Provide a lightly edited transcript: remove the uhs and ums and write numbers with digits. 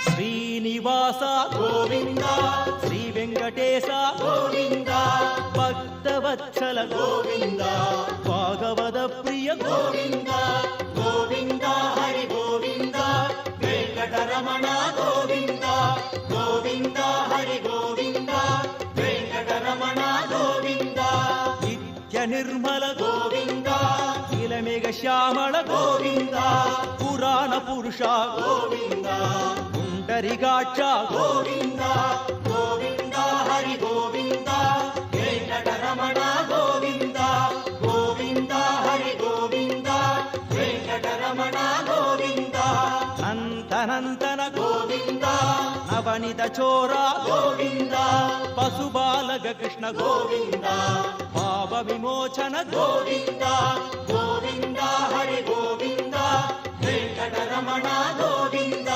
శ్రీనివాస గోవింద శ్రీ వెంకటేశ గోవింద భక్తవత్సల గోవింద భాగవత ప్రియ గోవింద గోవింద హరి గోవింద వెంకటరమణ గోవింద గోవింద హరి గోవింద వెంకటరమణ గోవింద నిత్య నిర్మల గోవింద నీలమేఘ శ్యామళ గోవింద పురాణ పురుష గోవింద పుండరికాక్ష గోవింద గోవింద హరి గోవింద వెంకటరమణ గోవింద గోవింద హరి గోవింద వెంకటరమణ గోవింద నంతనంతన గోవింద నవనిత చోర గోవింద పశుబాలక కృష్ణ గోవింద భావ విమోచన గోవింద గోవింద హరి గోవింద వెంకటరమణ గోవింద